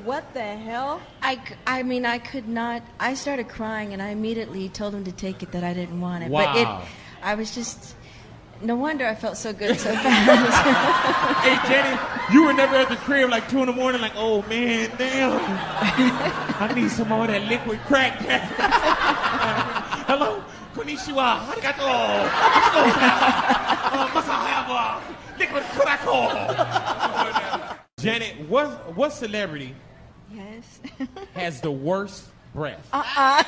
What the hell? I mean, I could not. I started crying, and I immediately told him to take it, that I didn't want it. Wow. But I was just. No wonder I felt so good so fast. Hey, Jenny, you were never at the crib like 2 in the morning, like, oh man, damn, I need some more of that liquid crack. Hello, konnichiwa, arigato. Must I have liquid crack? Janet, what celebrity Yes. has the worst breath? And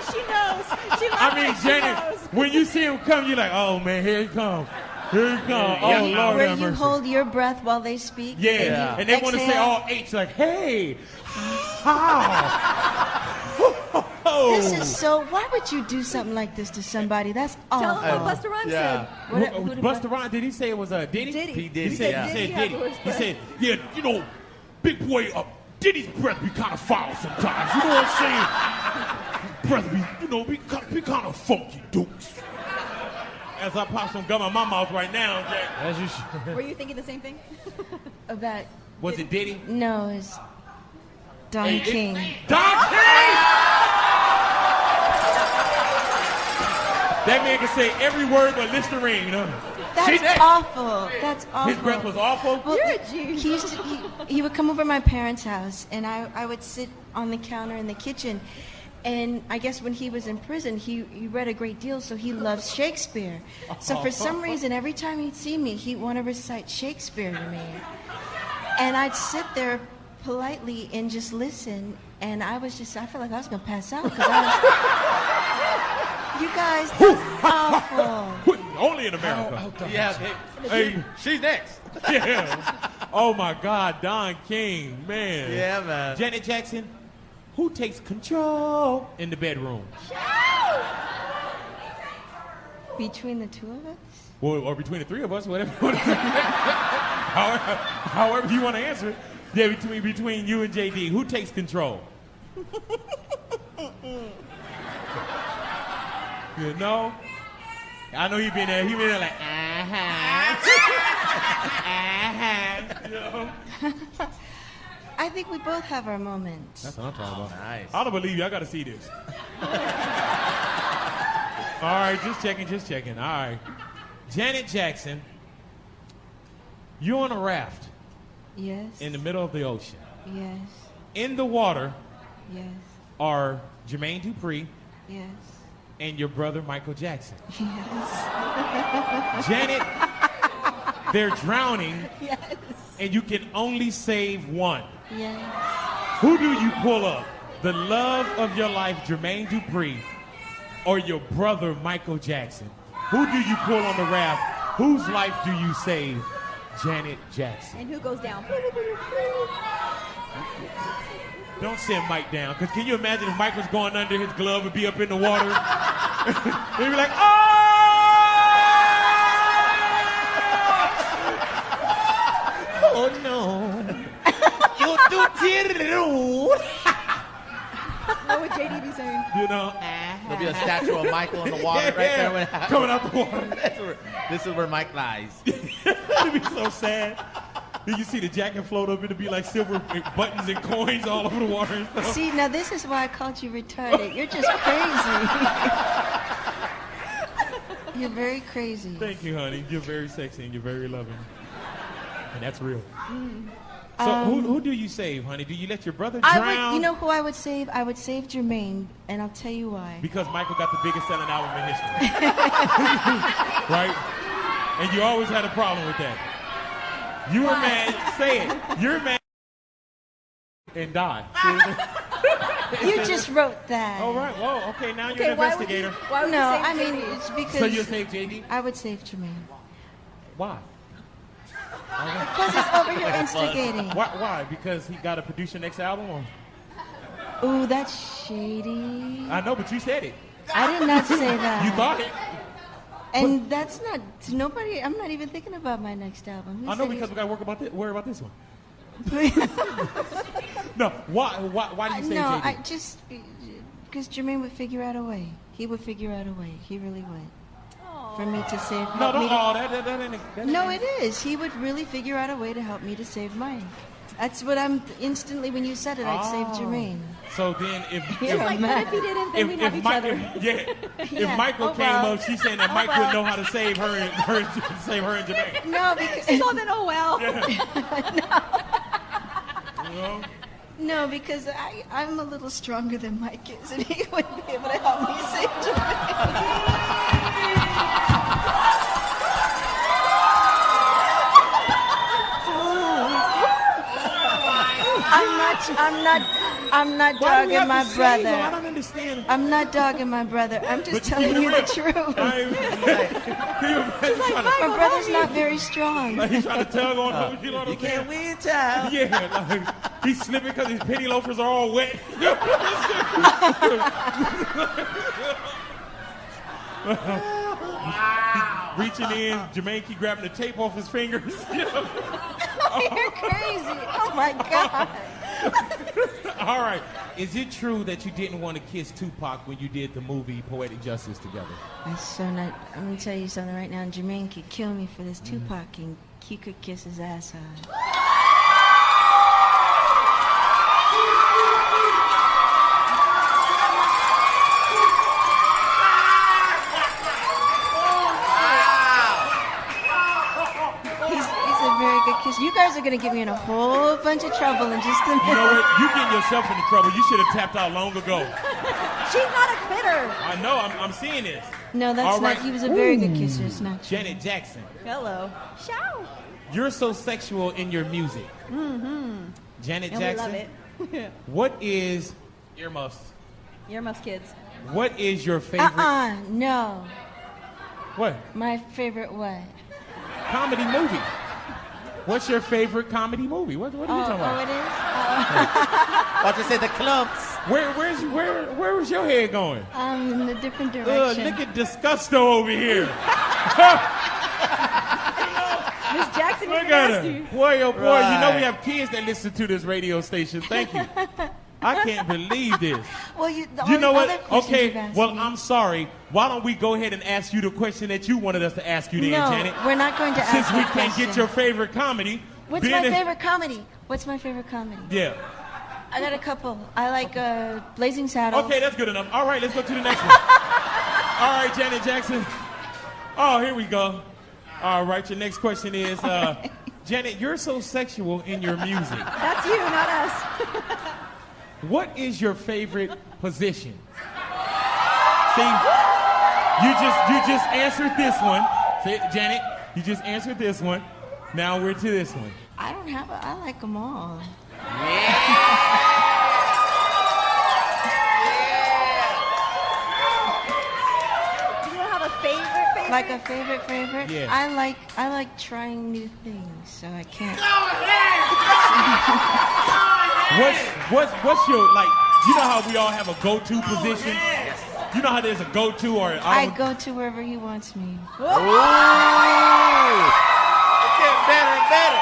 she knows. She I mean, Janet, knows. when you see him come, you're like, oh man, here he comes. Here he comes. Oh, Lord Where have you mercy. hold your breath while they speak. Yeah, and they want to say exhale. all H, like, hey, how? This is so. Why would you do something like this to somebody? That's Tell awful. them what Busta Rhymes said. Who did Busta Rhymes, did he say it was Diddy? Diddy. He did. He said, Yeah. he said Diddy had the Diddy. worst He breath. said, yeah, you know, big boy, Diddy's breath be kind of foul sometimes. You know what I'm saying? Breath be, you know, be kind of funky, dukes. As I pop some gum in my mouth right now, Jack. As you should. Were you thinking the same thing? About Was it Diddy? no, it's Don King. Don King! That man can say every word but Listerine, huh? That's awful. That's awful. His breath was awful? Well, You're a genius. he used to. He would come over to my parents' house, and I would sit on the counter in the kitchen. And I guess when he was in prison, he read a great deal, so he loves Shakespeare. So for some reason, every time he'd see me, he'd want to recite Shakespeare to me. And I'd sit there politely and just listen. And I felt like I was going to pass out because you guys, that's awful. Only in America. Yeah, Hey, she's next. yeah. Oh my God, Don King, man. Yeah, man. Janet Jackson, who takes control in the bedroom? Between the two of us? Well, or between the three of us, whatever. However you want to answer it. Yeah, between you and JD, who takes control? You know? I know he been there like, you know? I think we both have our moments. That's what I'm talking about. Nice. I don't believe you. I got to see this. All right, just checking. All right. Janet Jackson, you're on a raft Yes. in the middle of the ocean. Yes. In the water Yes. are Jermaine Dupri Yes. and your brother Michael Jackson. Yes. Janet, they're drowning Yes. and you can only save one. Yes. Who do you pull up? The love of your life, Jermaine Dupri, or your brother Michael Jackson? Who do you pull on the raft? Whose life do you save? Janet Jackson. And who goes down? Don't send Mike down, because can you imagine if Mike was going under, his glove would be up in the water? He'd be like, oh! Oh no. You do What would JD be saying? You know, There'll be a statue of Michael in the water right there. When coming out the water. this is where Mike lies. It'd be so sad. You see the jacket float up, it'd be like silver buttons and coins all over the water and stuff. See, now this is why I called you retarded. You're just crazy. You're very crazy. Thank you, honey. You're very sexy and you're very loving. And that's real. So who do you save, honey? Do you let your brother drown? You know who I would save? I would save Jermaine, and I'll tell you why. Because Michael got the biggest selling album in history. Right? And you always had a problem with that. You were mad, say it. You're mad and die. You just wrote that. All right, well, okay, now you're Okay, an why would you? investigator. Why would No, you say I mean, JD? it's because So you'll save JD? I would save Jermaine. Why? Because he's over here instigating. Why? Because he got to produce your next album? Or? Ooh, that's shady. I know, but you said it. I did not say that. You thought it. And that's not, nobody, I'm not even thinking about my next album. Who I know, said because we got to worry about this one. he- No, why do you say No, JD? I just, because Jermaine would figure out a way. He would figure out a way. He really would. For me to save No, help me don't to- that ain't No, it is. He would really figure out a way to help me to save Mike. That's what I'm instantly when you said it. I'd save Jermaine. So then, if She's like, what if he didn't? Then we'd have each other. If Michael came up, she's saying that Mike wouldn't know how to save her and Jermaine. No, because She's all then, oh well. no, because I'm a little stronger than Mike is, and he wouldn't be able to help me save Jermaine. I'm not dogging my brother. I don't understand. I'm not dogging my brother. I'm just telling you the truth. My brother's not very strong. Like he's trying to tug on her. You know what I'm saying? Can't we tell? Yeah, like he's slipping because his penny loafers are all wet. He's reaching in, Jermaine keep grabbing the tape off his fingers. You're crazy. Oh my God. All right. Is it true that you didn't want to kiss Tupac when you did the movie Poetic Justice together? That's so not. I'm gonna tell you something right now. Jermaine could kill me for this Tupac, and he could kiss his ass out. You guys are gonna get me in a whole bunch of trouble in just a minute. You know what? You getting yourself into trouble. You should have tapped out long ago. She's not a quitter. I know. I'm seeing this. No, that's All not. right. He was a very good kisser. It's not true. Janet Jackson, Hello. Ciao. you're so sexual in your music. Janet And Jackson, we love it. what is earmuffs? Earmuffs, kids. What is your favorite? No. What? My favorite what? Comedy movie. What's your favorite comedy movie? What are you talking about? Oh, it is? About to say the clumps. Where was your head going? In a different direction. Look at Disgusto over here. Miss Jackson, Look you're at nasty. her. Boy, oh boy, you know we Right. have kids that listen to this radio station. Thank you. I can't believe this. Well, the You know other what? questions Okay, you've asked well, me- I'm sorry. Why don't we go ahead and ask you the question that you wanted us to ask you then, No, Janet? we're not going to ask Since we that can't get question. your favorite comedy. What's being my that- favorite comedy? What's my favorite comedy? Yeah. I got a couple. I like Blazing Saddles. Okay, that's good enough. All right, let's go to the next one. All right, Janet Jackson. Oh, here we go. All right, your next question is, Janet, you're so sexual in your music. That's you, not us. What is your favorite position? See, you just answered this one. See, Janet, you just answered this one. Now we're to this one. I don't have I like them all. Do you have a favorite? Like a favorite? Yeah. I like trying new things, so I can't. What's your, like, you know how we all have a go-to position? You know how there's a go-to or I go to wherever he wants me. It's getting better and better.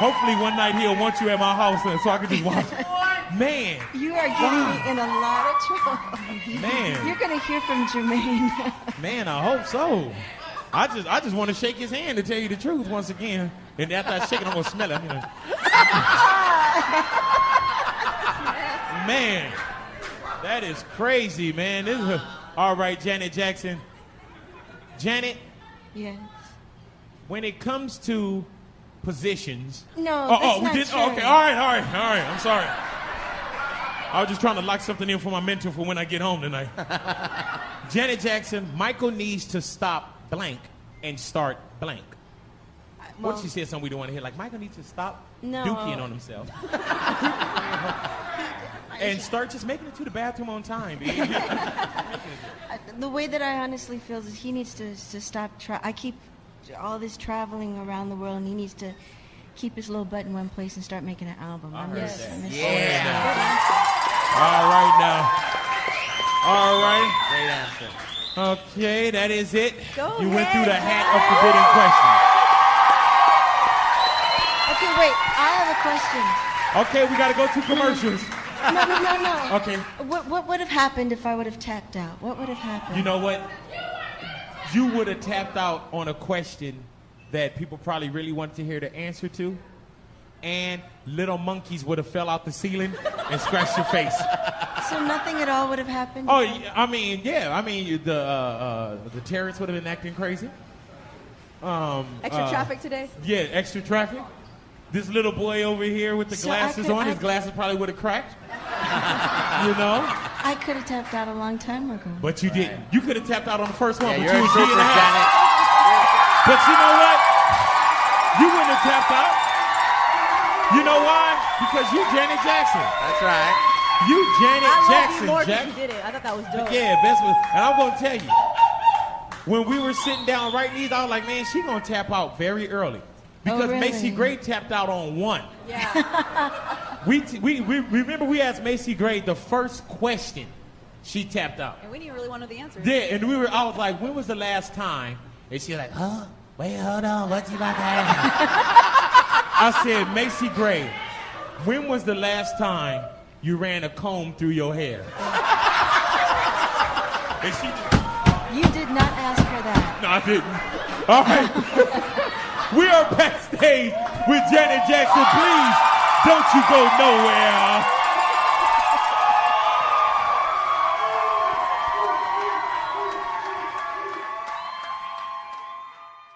Hopefully one night he'll want you at my house so I can just watch. Man, You are getting me in a lot of trouble. man, You're gonna hear from Jermaine. man, I hope so. I just want to shake his hand to tell you the truth once again. And after I shake it, I'm gonna smell it. You know. Man, that is crazy, man. All right, Janet Jackson. Janet, Yes. when it comes to positions. No, Oh, that's we not did. true. Okay, all right. I'm sorry. I was just trying to lock something in for my mentor for when I get home tonight. Janet Jackson, Michael needs to stop blank and start blank. Well, What she said something we don't want to hear. Like, Michael needs to stop No. dookie on himself. And start just making it to the bathroom on time, baby. the way that I honestly feel is he needs to stop. I keep all this traveling around the world, and he needs to keep his little butt in one place and start making an album. I miss All right, now. All right. Great answer. Okay, that is it. Go You went through ahead, the hat of forbidden questions. Okay, wait. I have a question. Okay, we got to go to commercials. No. Okay. What would have happened if I would have tapped out? What would have happened? You know what? You would have tapped out on a question that people probably really wanted to hear the answer to. And little monkeys would have fell out the ceiling and scratched your face. So nothing at all would have happened? Oh, I mean, the terrorists would have been acting crazy. Extra traffic today? Yeah, extra traffic. This little boy over here with the glasses on, his glasses probably would have cracked. You know? I could have tapped out a long time ago. But you didn't. You could have tapped out on the first one, Yeah, but you're you a was trooper, G&I. Janet. But you know what? You wouldn't have tapped out. You know why? Because you Janet Jackson. That's right. You Janet I love Jackson, you more 'cause Jack. you did it. I thought that was dope. Yeah, best was, and I'm gonna tell you, when we were sitting down writing these, I was like, man, she gonna tap out very early. Because really? Macy Gray tapped out on one. Yeah. We remember we asked Macy Gray the first question, she tapped out. And we didn't really want to know the answer. Yeah, and I was like, when was the last time? And she like, huh? Wait, hold on, what you about to ask? I said, Macy Gray, when was the last time you ran a comb through your hair? And she just, You did not ask her that. no, I didn't. All right. We are backstage with Janet Jackson. Please, don't you go nowhere.